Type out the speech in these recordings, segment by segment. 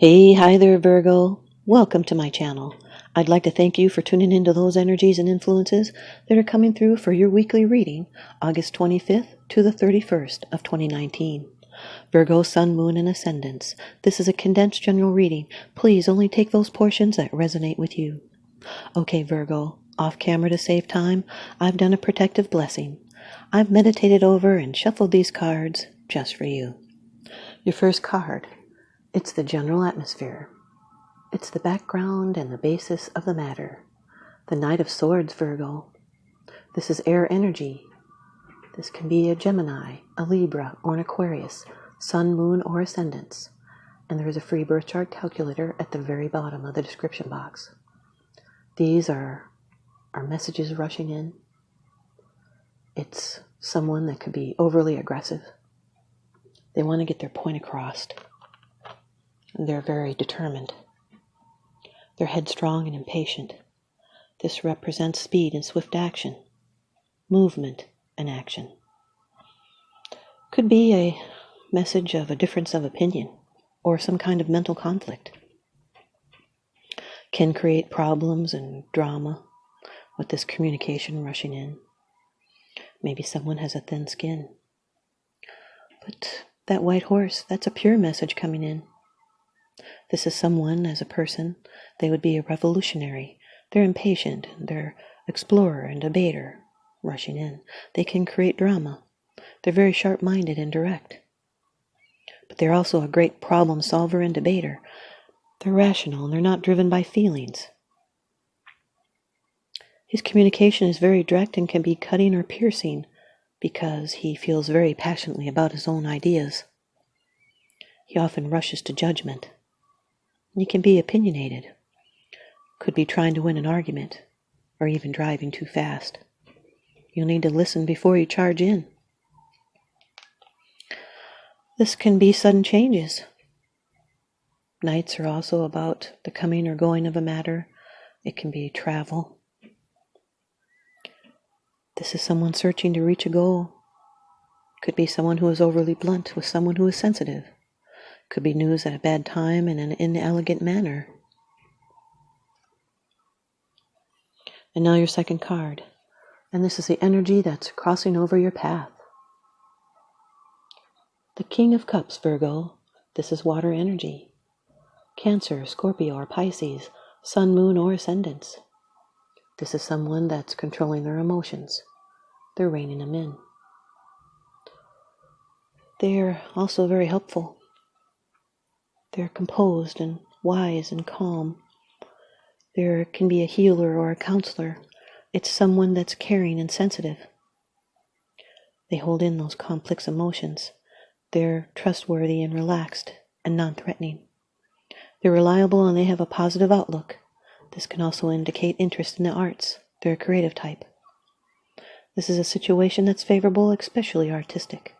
Hi there, Virgo. Welcome to my channel. I'd like to thank you for tuning into those energies and influences that are coming through for your weekly reading, August 25th to the 31st of 2019. Virgo, Sun, Moon, and Ascendants. This is a condensed general reading. Please only take those portions that resonate with you. Okay, Virgo, off camera to save time, I've done a protective blessing. I've meditated over and shuffled these cards just for you. Your first card. It's the general atmosphere. It's the background and the basis of the matter. The Knight of Swords, Virgo. This is air energy. This can be a Gemini, a Libra, or an Aquarius, Sun, Moon, or Ascendants. And there is a free birth chart calculator at the very bottom of the description box. These are our messages rushing in. It's someone that could be overly aggressive. They want to get their point across. They're very determined. They're headstrong and impatient. This represents speed and swift action, movement and action. Could be a message of a difference of opinion or some kind of mental conflict. Can create problems and drama with this communication rushing in. Maybe someone has a thin skin. But that white horse, that's a pure message coming in. This is someone, as a person, they would be a revolutionary. They're impatient, they're explorer and debater, rushing in. They can create drama. They're very sharp-minded and direct. But they're also a great problem solver and debater. They're rational and they're not driven by feelings. His communication is very direct and can be cutting or piercing because he feels very passionately about his own ideas. He often rushes to judgment. He can be opinionated, could be trying to win an argument, or even driving too fast. You'll need to listen before you charge in. This can be sudden changes. Nights are also about the coming or going of a matter. It can be travel. This is someone searching to reach a goal. Could be someone who is overly blunt with someone who is sensitive. Could be news at a bad time in an inelegant manner. And now your second card. And this is the energy that's crossing over your path. The King of Cups, Virgo. This is water energy. Cancer, Scorpio, or Pisces, Sun, Moon, or Ascendants. This is someone that's controlling their emotions. They're reining them in. They're also very helpful. They're composed and wise and calm. There can be a healer or a counselor. It's someone that's caring and sensitive. They hold in those complex emotions. They're trustworthy and relaxed and non-threatening. They're reliable and they have a positive outlook. This can also indicate interest in the arts. They're a creative type. This is a situation that's favorable, especially artistic.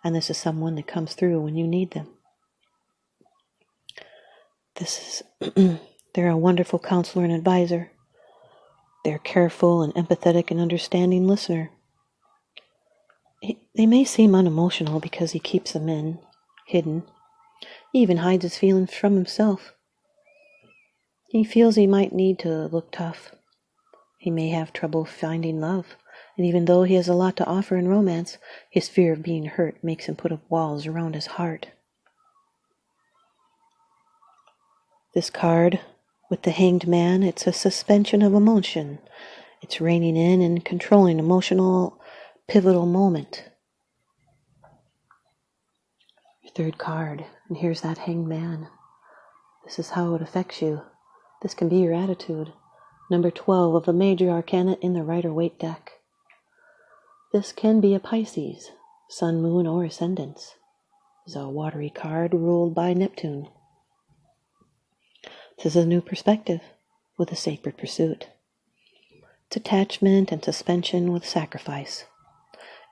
And this is someone that comes through when you need them. They're a wonderful counselor and advisor. They're careful and empathetic and understanding listener. They may seem unemotional because he keeps them in, hidden. He even hides his feelings from himself. He feels he might need to look tough. He may have trouble finding love, and even though he has a lot to offer in romance, his fear of being hurt makes him put up walls around his heart. This card, with the Hanged Man, it's a suspension of emotion. It's reining in and controlling emotional pivotal moment. Your third card, and here's that Hanged Man. This is how it affects you. This can be your attitude. Number 12 of the major arcana in the Rider-Waite deck. This can be a Pisces, Sun, Moon, or Ascendants. This is a watery card ruled by Neptune. This is a new perspective with a sacred pursuit. It's attachment and suspension with sacrifice.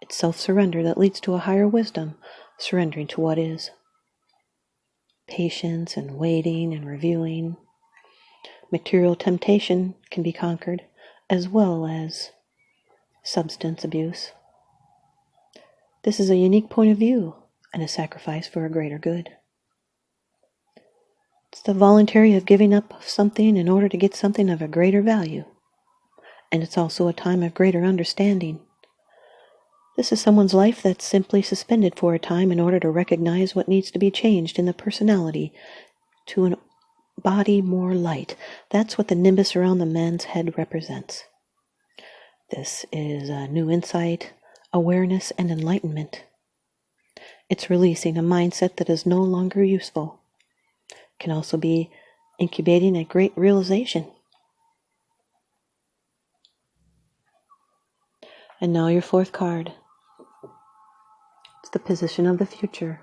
It's self-surrender that leads to a higher wisdom, surrendering to what is. Patience and waiting and reviewing. Material temptation can be conquered, as well as substance abuse. This is a unique point of view and a sacrifice for a greater good. It's the voluntary of giving up something in order to get something of a greater value. And it's also a time of greater understanding. This is someone's life that's simply suspended for a time in order to recognize what needs to be changed in the personality to an body more light. That's what the nimbus around the man's head represents. This is a new insight, awareness, and enlightenment. It's releasing a mindset that is no longer useful. It can also be incubating a great realization. And now your fourth card. It's the position of the future.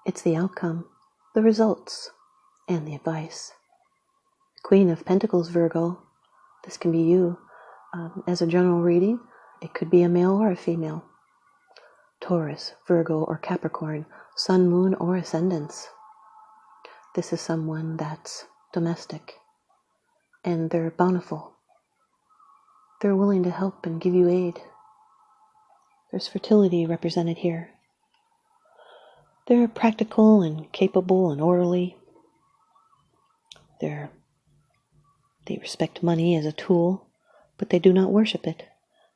It's the outcome, the results, and the advice. Queen of Pentacles, Virgo. This can be you. As a general reading, it could be a male or a female. Taurus, Virgo, or Capricorn, Sun, Moon, or Ascendants. This is someone that's domestic, and they're bountiful. They're willing to help and give you aid. There's fertility represented here. They're practical and capable and orderly. They respect money as a tool, but they do not worship it.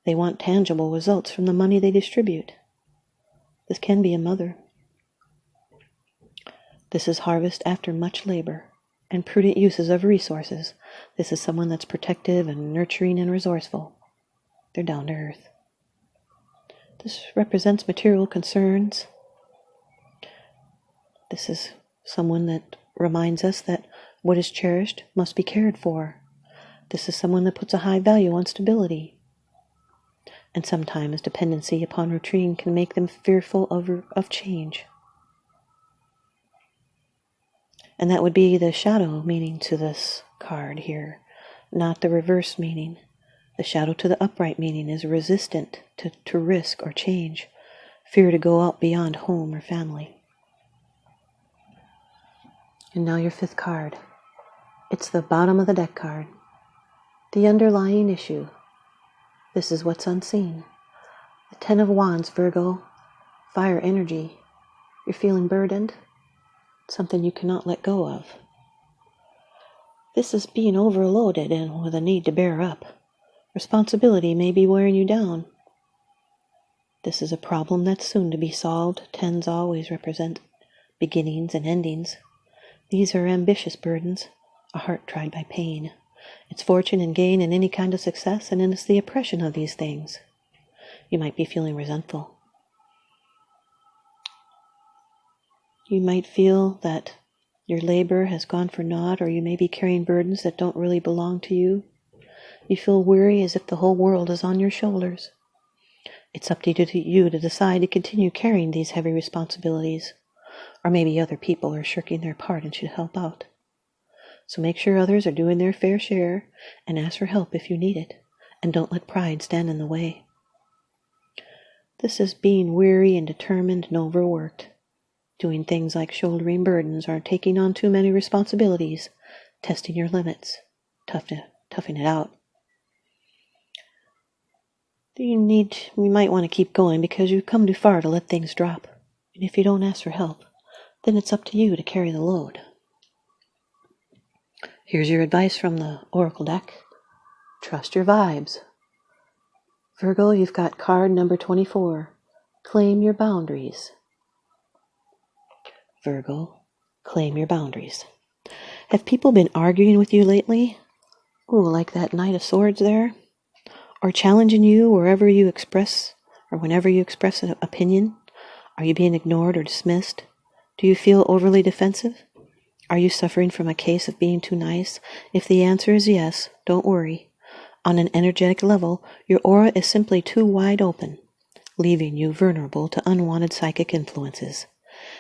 They want tangible results from the money they distribute. This can be a mother. This is harvest after much labor and prudent uses of resources. This is someone that's protective and nurturing and resourceful. They're down to earth. This represents material concerns. This is someone that reminds us that what is cherished must be cared for. This is someone that puts a high value on stability. And sometimes dependency upon routine can make them fearful of change. And that would be the shadow meaning to this card here, not the reverse meaning. The shadow to the upright meaning is resistant to risk or change, fear to go out beyond home or family. And now your fifth card. It's the bottom of the deck card. The underlying issue. This is what's unseen. The Ten of Wands, Virgo. Fire energy. You're feeling burdened. Something you cannot let go of. This is being overloaded and with a need to bear up. Responsibility may be wearing you down. This is a problem that's soon to be solved. Tens always represent beginnings and endings. These are ambitious burdens, a heart tried by pain. It's fortune and gain and any kind of success, and it's the oppression of these things. You might be feeling resentful. You might feel that your labor has gone for naught, or you may be carrying burdens that don't really belong to you. You feel weary as if the whole world is on your shoulders. It's up to you to decide to continue carrying these heavy responsibilities. Or maybe other people are shirking their part and should help out. So make sure others are doing their fair share and ask for help if you need it. And don't let pride stand in the way. This is being weary and determined and overworked. Doing things like shouldering burdens or taking on too many responsibilities. Testing your limits. Toughing it out. You might want to keep going because you've come too far to let things drop. And if you don't ask for help, then it's up to you to carry the load. Here's your advice from the Oracle deck. Trust your vibes. Virgo, you've got card number 24. Claim your boundaries. Virgo, claim your boundaries. Have people been arguing with you lately? Ooh, like that Knight of Swords there? Or challenging you whenever you express an opinion? Are you being ignored or dismissed? Do you feel overly defensive? Are you suffering from a case of being too nice? If the answer is yes, don't worry. On an energetic level, your aura is simply too wide open, leaving you vulnerable to unwanted psychic influences.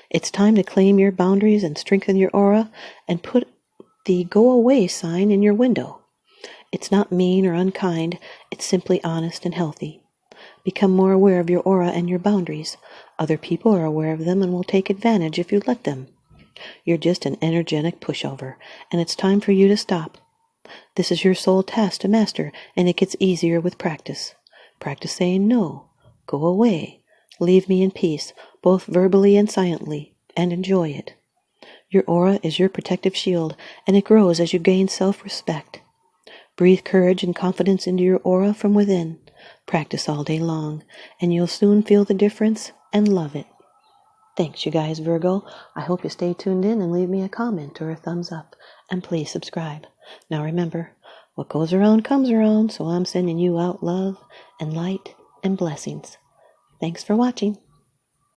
It's time to claim your boundaries and strengthen your aura and put the go away sign in your window. It's not mean or unkind, it's simply honest and healthy. Become more aware of your aura and your boundaries. Other people are aware of them and will take advantage if you let them. You're just an energetic pushover, and it's time for you to stop. This is your sole task to master, and it gets easier with practice. Practice saying no, go away, leave me in peace, both verbally and silently, and enjoy it. Your aura is your protective shield, and it grows as you gain self-respect. Breathe courage and confidence into your aura from within. Practice all day long, and you'll soon feel the difference and love it. Thanks, you guys, Virgo. I hope you stay tuned in and leave me a comment or a thumbs up. And please subscribe. Now remember, what goes around comes around, so I'm sending you out love and light and blessings. Thanks for watching.